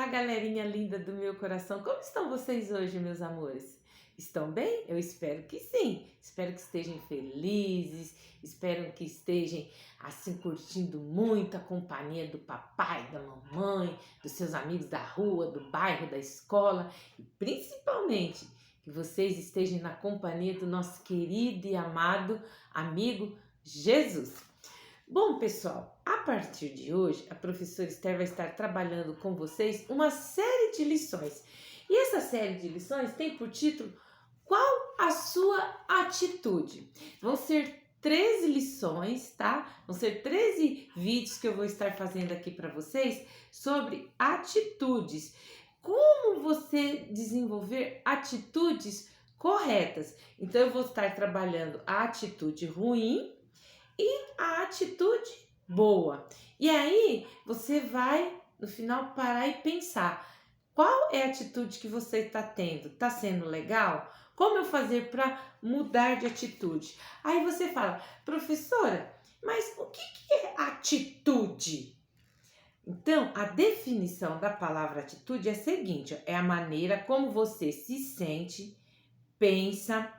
Olá, galerinha linda do meu coração. Como estão vocês hoje, meus amores? Estão bem? Eu espero que sim. Espero que estejam felizes, espero que estejam assim curtindo muito a companhia do papai, da mamãe, dos seus amigos da rua, do bairro, da escola e principalmente que vocês estejam na companhia do nosso querido e amado amigo Jesus. Bom, pessoal, a partir de hoje, a professora Esther vai estar trabalhando com vocês uma série de lições. E essa série de lições tem por título Qual a sua atitude? Vão ser 13 lições, tá? Vão ser 13 vídeos que eu vou estar fazendo aqui para vocês sobre atitudes. Como você desenvolver atitudes corretas? Então, eu vou estar trabalhando a atitude ruim e a atitude boa. E aí você vai no final parar e pensar: qual é a atitude que você está tendo? Está sendo legal? Como eu fazer para mudar de atitude? Aí você fala: professora, mas o que é atitude? Então, a definição da palavra atitude é a seguinte: ó, é a maneira como você se sente, pensa,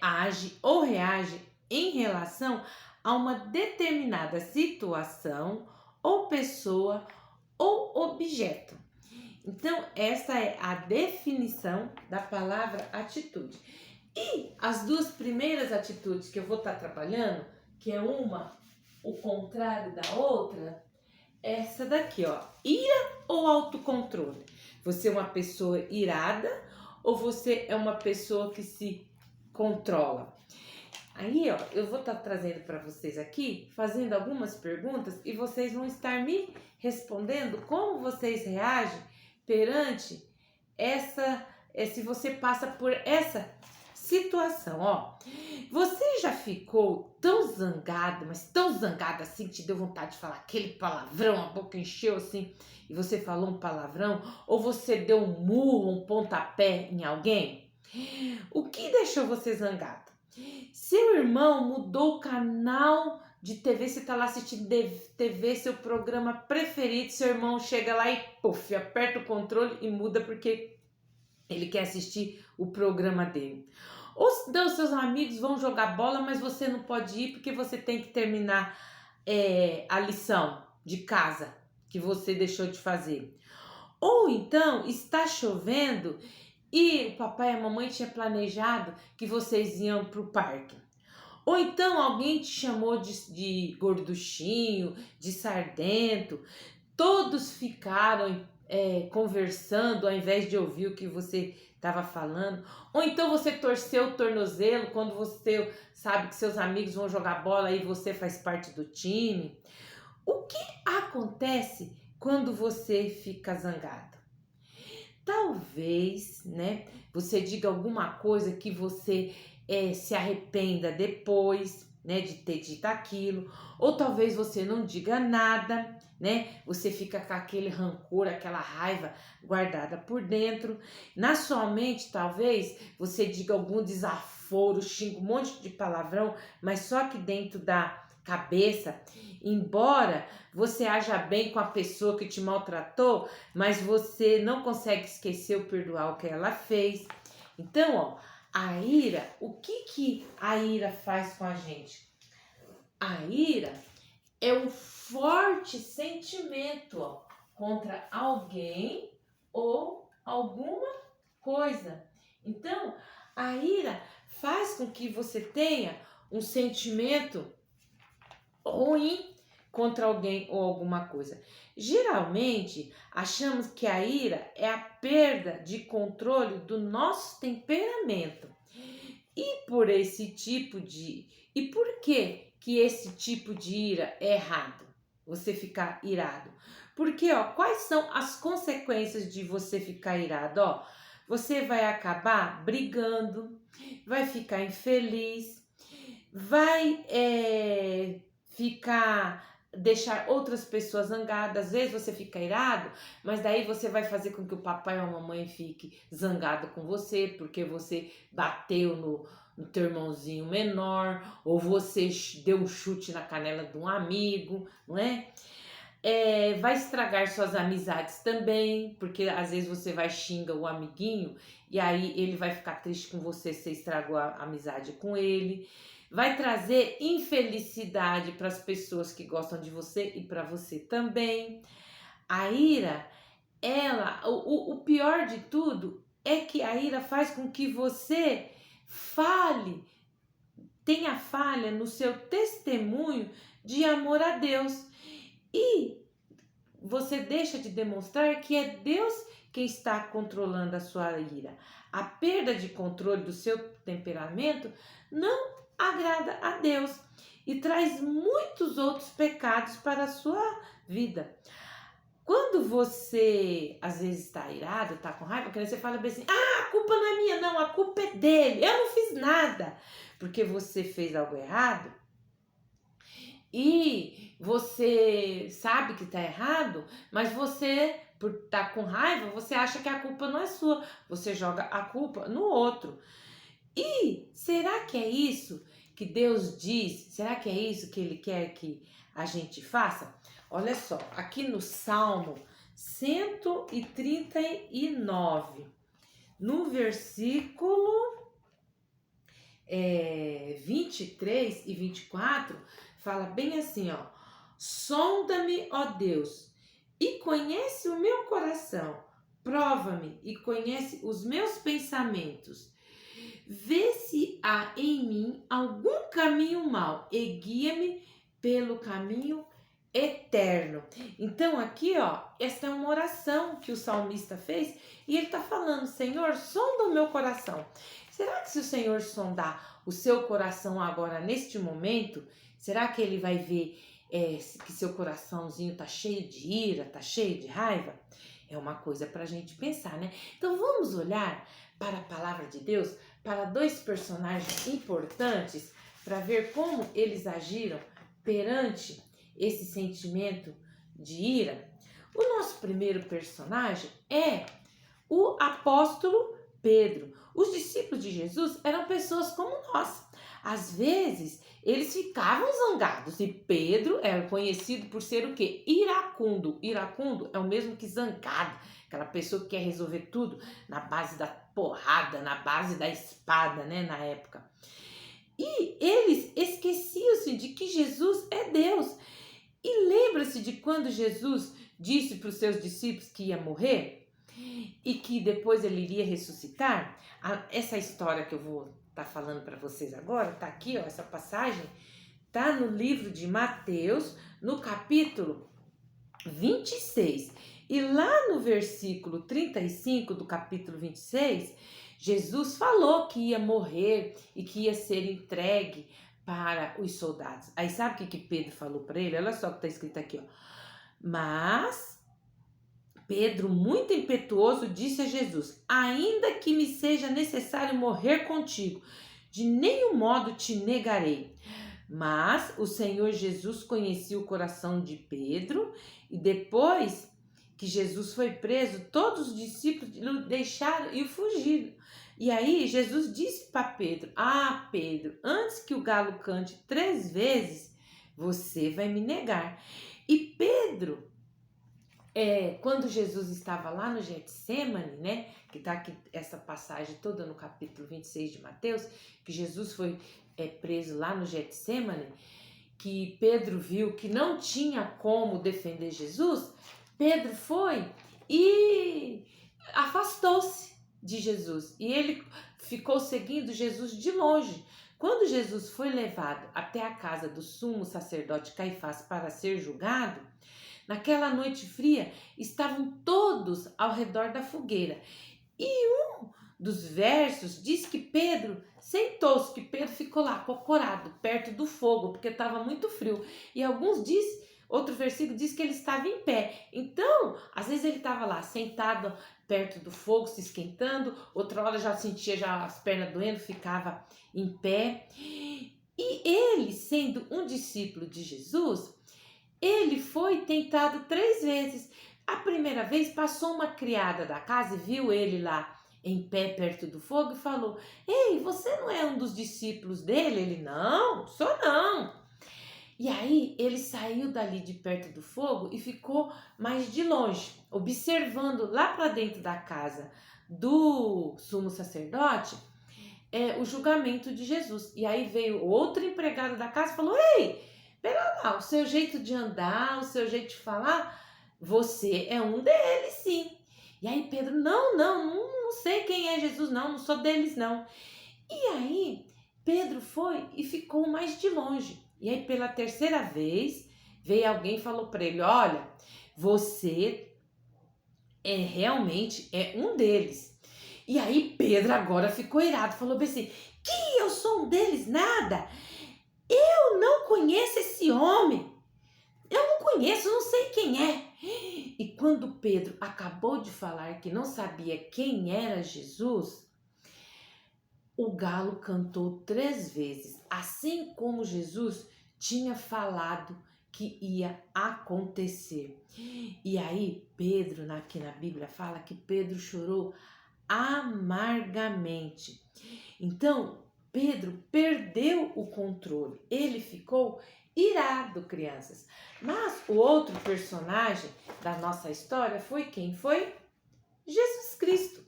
age ou reage em relação a uma determinada situação ou pessoa ou objeto. Então, essa é a definição da palavra atitude. E as duas primeiras atitudes que eu vou estar trabalhando, que é uma o contrário da outra, é essa daqui, ó, ira ou autocontrole. Você é uma pessoa irada ou você é uma pessoa que se controla? Aí, ó, eu vou estar trazendo para vocês aqui, fazendo algumas perguntas e vocês vão estar me respondendo como vocês reagem perante se você passa por essa situação, ó. Você já ficou tão zangado, mas tão zangado assim, que te deu vontade de falar aquele palavrão, a boca encheu assim, e você falou um palavrão? Ou você deu um murro, um pontapé em alguém? O que deixou você zangado? Seu irmão mudou o canal de TV, você está lá assistindo TV, seu programa preferido, seu irmão chega lá e puf, aperta o controle e muda porque ele quer assistir o programa dele. Ou então seus amigos vão jogar bola, mas você não pode ir porque você tem que terminar a lição de casa que você deixou de fazer. Ou então está chovendo e o papai e a mamãe tinham planejado que vocês iam para o parque. Ou então alguém te chamou de gorduchinho, de sardento. Todos ficaram conversando ao invés de ouvir o que você estava falando. Ou então você torceu o tornozelo quando você sabe que seus amigos vão jogar bola e você faz parte do time. O que acontece quando você fica zangado? Talvez, né, você diga alguma coisa que você se arrependa depois, né, de ter dito aquilo, ou talvez você não diga nada, né, você fica com aquele rancor, aquela raiva guardada por dentro. Na sua mente, talvez você diga algum desaforo, xinga um monte de palavrão, mas só que dentro da cabeça, embora você haja bem com a pessoa que te maltratou, mas você não consegue esquecer ou perdoar o que ela fez. Então, ó, a ira, o que a ira faz com a gente? A ira é um forte sentimento, ó, contra alguém ou alguma coisa. Então, a ira faz com que você tenha um sentimento ruim contra alguém ou alguma coisa. Geralmente, achamos que a ira é a perda de controle do nosso temperamento. E por esse tipo de... E por que esse tipo de ira é errado? Você ficar irado. Porque, ó, quais são as consequências de você ficar irado? Ó, você vai acabar brigando, vai ficar infeliz, vai deixar outras pessoas zangadas. Às vezes você fica irado, mas daí você vai fazer com que o papai ou a mamãe fique zangado com você, porque você bateu no teu irmãozinho menor, ou você deu um chute na canela de um amigo, não é? Vai estragar suas amizades também, porque às vezes você vai xingar o amiguinho e aí ele vai ficar triste com você se você estragou a amizade com ele. Vai trazer infelicidade para as pessoas que gostam de você e para você também. A ira, o pior de tudo é que a ira faz com que você tenha falha no seu testemunho de amor a Deus. E você deixa de demonstrar que é Deus quem está controlando a sua ira. A perda de controle do seu temperamento não agrada a Deus e traz muitos outros pecados para a sua vida. Quando você às vezes está irado, está com raiva, você fala bem assim: a culpa não é minha, não, a culpa é dele, eu não fiz nada, porque você fez algo errado. E você sabe que está errado, mas você, por estar com raiva, você acha que a culpa não é sua. Você joga a culpa no outro. E será que é isso que Deus diz? Será que é isso que Ele quer que a gente faça? Olha só, aqui no Salmo 139, no versículo 23 e 24, fala bem assim, ó: sonda-me, ó Deus, e conhece o meu coração, prova-me e conhece os meus pensamentos, vê se há em mim algum caminho mau e guia-me pelo caminho eterno. Então aqui, ó, essa é uma oração que o salmista fez e ele está falando: Senhor, sonda o meu coração. Será que se o Senhor sondar o seu coração agora, neste momento, será que ele vai ver que seu coraçãozinho tá cheio de ira, tá cheio de raiva? É uma coisa para a gente pensar, né? Então vamos olhar para a palavra de Deus, para dois personagens importantes, para ver como eles agiram perante esse sentimento de ira. O nosso primeiro personagem é o apóstolo Pedro. Os discípulos de Jesus eram pessoas como nós. Às vezes, eles ficavam zangados e Pedro era conhecido por ser o quê? Iracundo. Iracundo é o mesmo que zangado, aquela pessoa que quer resolver tudo na base da porrada, na base da espada, né, na época. E eles esqueciam-se de que Jesus é Deus. E lembra-se de quando Jesus disse para os seus discípulos que ia morrer e que depois ele iria ressuscitar? Essa história que eu vou estar falando para vocês agora, tá aqui, ó, essa passagem, tá no livro de Mateus, no capítulo 26. E lá no versículo 35 do capítulo 26, Jesus falou que ia morrer e que ia ser entregue para os soldados. Aí sabe o que Pedro falou para ele? Olha só o que está escrito aqui, ó. Mas Pedro, muito impetuoso, disse a Jesus: ainda que me seja necessário morrer contigo, de nenhum modo te negarei. Mas o Senhor Jesus conhecia o coração de Pedro e depois que Jesus foi preso, todos os discípulos o deixaram e fugiram. E aí Jesus disse para Pedro: ah, Pedro, antes que o galo cante 3 vezes, você vai me negar. E Pedro, quando Jesus estava lá no Getsêmani, né, que está aqui essa passagem toda no capítulo 26 de Mateus, que Jesus foi preso lá no Getsêmani, que Pedro viu que não tinha como defender Jesus, Pedro foi e afastou-se de Jesus. E ele ficou seguindo Jesus de longe. Quando Jesus foi levado até a casa do sumo sacerdote Caifás para ser julgado, naquela noite fria, estavam todos ao redor da fogueira. E um dos versos diz que Pedro sentou-se, que Pedro ficou lá, cocorado, perto do fogo, porque estava muito frio. E outro versículo diz que ele estava em pé. Então, às vezes ele estava lá, sentado perto do fogo, se esquentando. Outra hora já sentia já as pernas doendo, ficava em pé. E ele, sendo um discípulo de Jesus, ele foi tentado 3 vezes. A primeira vez passou uma criada da casa e viu ele lá em pé perto do fogo e falou: ei, você não é um dos discípulos dele? Ele: não, sou não. E aí ele saiu dali de perto do fogo e ficou mais de longe, observando lá para dentro da casa do sumo sacerdote o julgamento de Jesus. E aí veio outro empregado da casa e falou: Ei, pera lá, o seu jeito de andar, o seu jeito de falar, você é um deles, sim. E aí Pedro: não sei quem é Jesus, não sou deles, não. E aí Pedro foi e ficou mais de longe. E aí pela terceira vez veio alguém e falou para ele: Olha, você realmente é um deles. E aí Pedro agora ficou irado, falou bem assim: que eu sou um deles? Nada! Eu não conheço esse homem! Eu não conheço, não sei quem é. E quando Pedro acabou de falar que não sabia quem era Jesus, o galo cantou 3 vezes, assim como Jesus tinha falado que ia acontecer. E aí Pedro, aqui na Bíblia, fala que Pedro chorou amargamente. Então, Pedro perdeu o controle. Ele ficou irado, crianças. Mas o outro personagem da nossa história foi quem? Foi Jesus Cristo.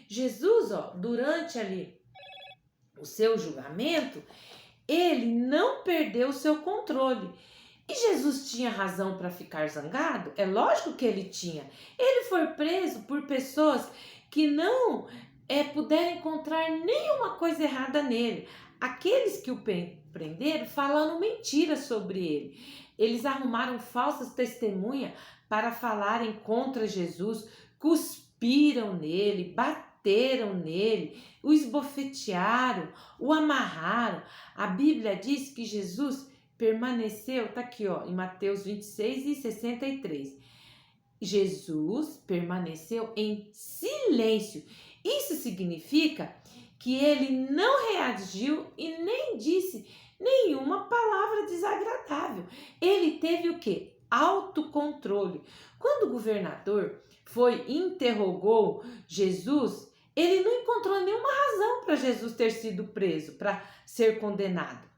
Jesus, durante ali o seu julgamento, ele não perdeu o seu controle. E Jesus tinha razão para ficar zangado? É lógico que ele tinha. Ele foi preso por pessoas que não puderam encontrar nenhuma coisa errada nele. Aqueles que o prenderam falando mentiras sobre ele. Eles arrumaram falsas testemunhas para falarem contra Jesus, cuspiram nele, bateram nele, o esbofetearam, o amarraram. A Bíblia diz que Jesus permaneceu, tá aqui em Mateus 26 e 63. Jesus permaneceu em silêncio. Isso significa que ele não reagiu e nem disse nenhuma palavra desagradável. Ele teve o quê? Autocontrole. Quando o governador foi e interrogou Jesus, ele não encontrou nenhuma razão para Jesus ter sido preso, para ser condenado.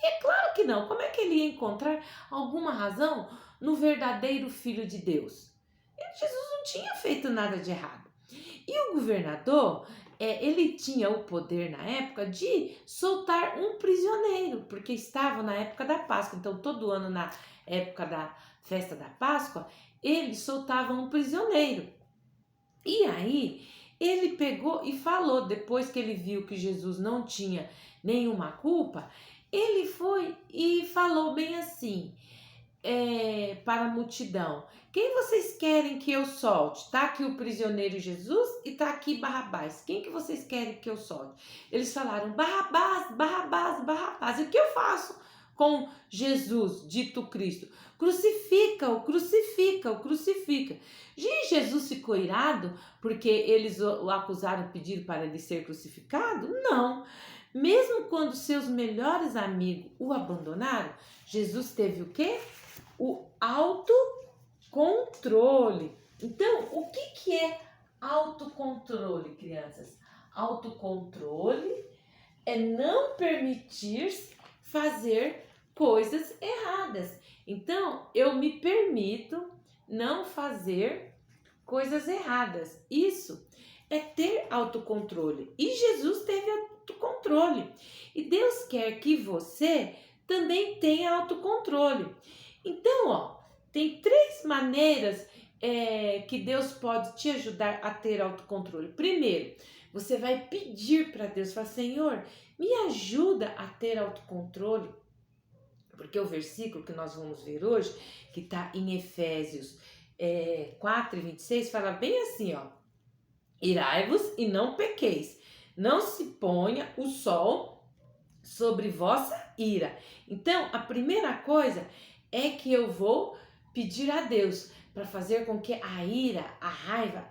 É claro que não. Como é que ele ia encontrar alguma razão no verdadeiro Filho de Deus? Jesus não tinha feito nada de errado. E o governador, ele tinha o poder na época de soltar um prisioneiro, porque estava na época da Páscoa. Então, todo ano na época da festa da Páscoa, ele soltava um prisioneiro. E aí, ele pegou e falou, depois que ele viu que Jesus não tinha nenhuma culpa, ele foi e falou bem assim para a multidão: quem vocês querem que eu solte? Tá aqui o prisioneiro Jesus e tá aqui Barrabás. Quem que vocês querem que eu solte? Eles falaram: Barrabás, Barrabás, Barrabás. E o que eu faço com Jesus, dito Cristo? Crucifica-o, crucifica-o, crucifica. E Jesus ficou irado porque eles o acusaram, pediram para ele ser crucificado? Não. Mesmo quando seus melhores amigos o abandonaram, Jesus teve o quê? O autocontrole. Então, o que é autocontrole, crianças? Autocontrole é não permitir fazer coisas erradas. Então, eu me permito não fazer coisas erradas. Isso é ter autocontrole. E Jesus teve autocontrole. E Deus quer que você também tenha autocontrole. Então, tem 3 maneiras que Deus pode te ajudar a ter autocontrole. Primeiro, você vai pedir para Deus, falar: Senhor, me ajuda a ter autocontrole. Porque o versículo que nós vamos ver hoje, que está em Efésios 4 e 26, fala bem assim, irai-vos e não pequeis, não se ponha o sol sobre vossa ira. Então, a primeira coisa é que eu vou pedir a Deus para fazer com que a ira, a raiva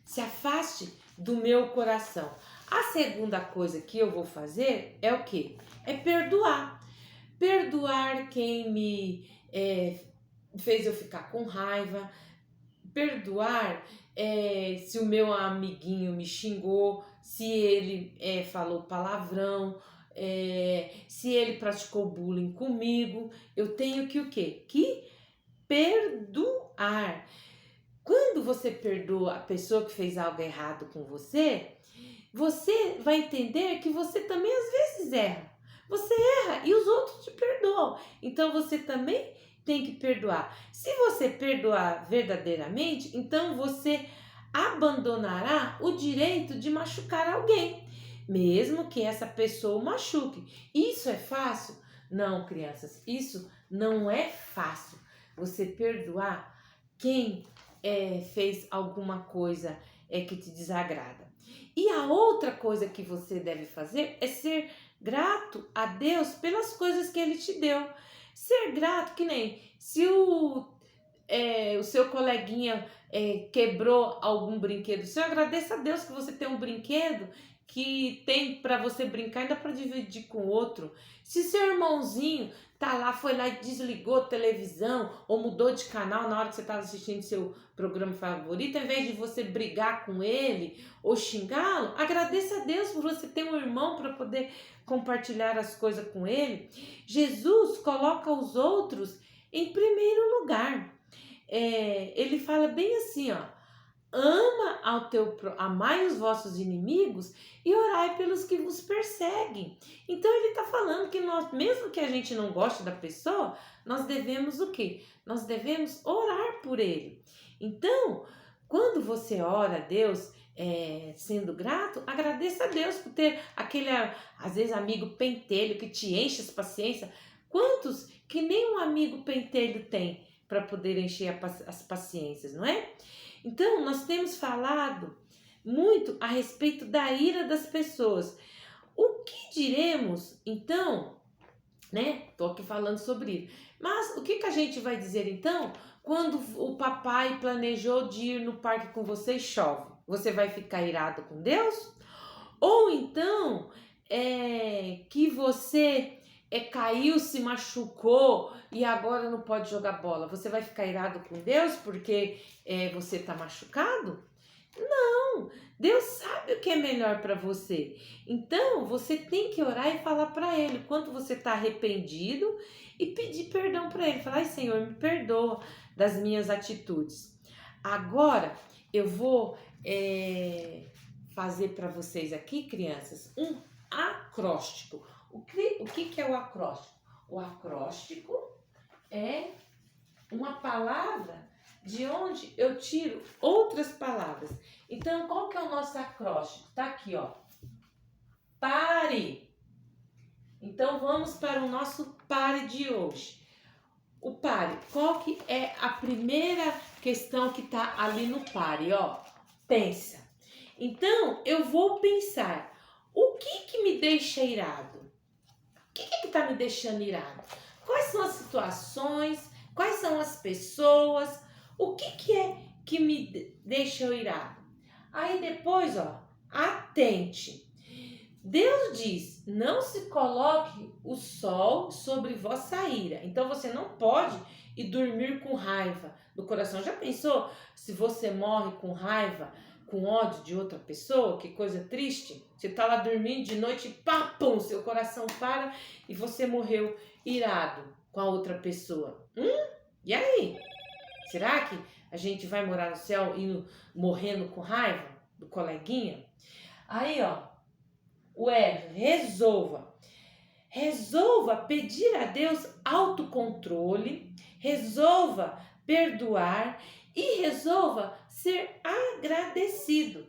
se afaste do meu coração. A segunda coisa que eu vou fazer é o quê? É perdoar. Perdoar quem me fez eu ficar com raiva. Perdoar se o meu amiguinho me xingou, se ele falou palavrão, se ele praticou bullying comigo, eu tenho que o quê? Que perdoar. Quando você perdoa a pessoa que fez algo errado com você, você vai entender que você também às vezes erra. Você erra e os outros te perdoam. Então você também tem que perdoar. Se você perdoar verdadeiramente, então você abandonará o direito de machucar alguém, mesmo que essa pessoa o machuque. Isso é fácil? Não, crianças, isso não é fácil. Você perdoar quem fez alguma coisa que te desagrada. E a outra coisa que você deve fazer é ser grato a Deus pelas coisas que Ele te deu. Ser grato, que nem se o seu coleguinha quebrou algum brinquedo seu, agradeça a Deus que você tem um brinquedo que tem para você brincar, ainda para dividir com outro. Se seu irmãozinho foi lá e desligou a televisão ou mudou de canal na hora que você estava assistindo seu programa favorito, ao invés de você brigar com ele ou xingá-lo, agradeça a Deus por você ter um irmão para poder compartilhar as coisas com ele. Jesus coloca os outros em primeiro lugar. Ele fala bem assim, ó: amai os vossos inimigos e orai pelos que vos perseguem. Então ele está falando que nós, mesmo que a gente não goste da pessoa, nós devemos o quê? Nós devemos orar por ele. Então, quando você ora a Deus, sendo grato, agradeça a Deus por ter aquele, às vezes, amigo pentelho que te enche as paciências. Quantos que nem um amigo pentelho tem para poder encher as paciências, não é? Então, nós temos falado muito a respeito da ira das pessoas. O que diremos, então, né? Tô aqui falando sobre isso. Mas o que a gente vai dizer, então, quando o papai planejou de ir no parque com você e chove? Você vai ficar irado com Deus? Ou então, que você caiu, se machucou e agora não pode jogar bola? Você vai ficar irado com Deus porque você está machucado? Não, Deus sabe o que é melhor para você. Então, você tem que orar e falar para Ele quanto você está arrependido e pedir perdão para Ele. Falar: ai, Senhor, me perdoa das minhas atitudes. Agora, eu vou fazer para vocês aqui, crianças, um acróstico. O que é o acróstico? O acróstico é uma palavra de onde eu tiro outras palavras. Então, qual que é o nosso acróstico? Tá aqui, ó. Pare. Então, vamos para o nosso pare de hoje. O pare. Qual que é a primeira questão que tá ali no pare, ó? Pensa. Então, eu vou pensar. O que me deixa irado? O que tá me deixando irado? Quais são as situações? Quais são as pessoas? O que é que me deixa irado? Aí depois, ó, atente. Deus diz: não se coloque o sol sobre vossa ira. Então você não pode ir dormir com raiva no coração. Já pensou se você morre com raiva, com ódio de outra pessoa? Que coisa triste. Você tá lá dormindo de noite e pá, pum, seu coração para e você morreu irado com a outra pessoa. E aí? Será que a gente vai morar no céu indo morrendo com raiva do coleguinha? Aí, ó, resolva. Resolva pedir a Deus autocontrole, resolva perdoar e resolva ser agradecido.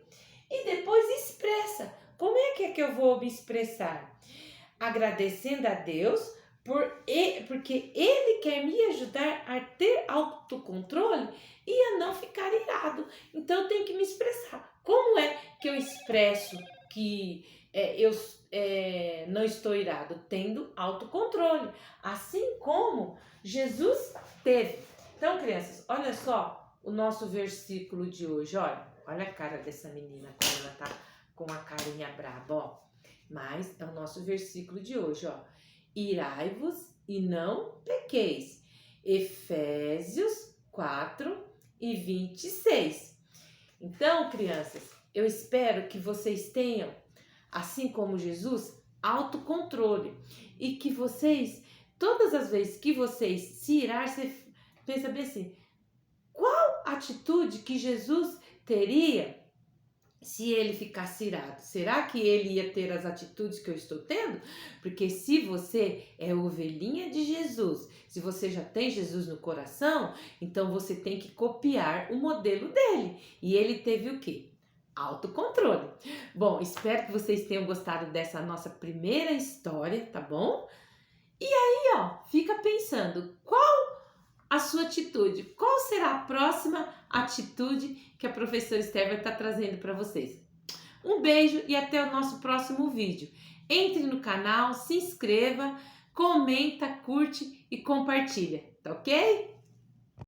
E depois expressa. Como é que eu vou me expressar? Agradecendo a Deus porque Ele quer me ajudar a ter autocontrole e a não ficar irado. Então eu tenho que me expressar. Como é que eu expresso que eu não estou irado? Tendo autocontrole. Assim como Jesus teve. Então, crianças, olha só o nosso versículo de hoje. Olha a cara dessa menina, como ela tá com a carinha braba, ó. Mas é o nosso versículo de hoje, ó. Irai-vos e não pequeis. Efésios 4:26. Então, crianças, eu espero que vocês tenham, assim como Jesus, autocontrole. E que vocês, todas as vezes que vocês se irar, você pensa bem assim, qual atitude que Jesus teria se ele ficasse irado? Será que ele ia ter as atitudes que eu estou tendo? Porque se você é ovelhinha de Jesus, se você já tem Jesus no coração, então você tem que copiar o modelo dele. E ele teve o quê? Autocontrole. Bom, espero que vocês tenham gostado dessa nossa primeira história, tá bom? E aí, ó, fica pensando, qual a sua atitude? Qual será a próxima atitude que a professora Esther vai estar trazendo para vocês? Um beijo e até o nosso próximo vídeo. Entre no canal, se inscreva, comenta, curte e compartilha, tá ok?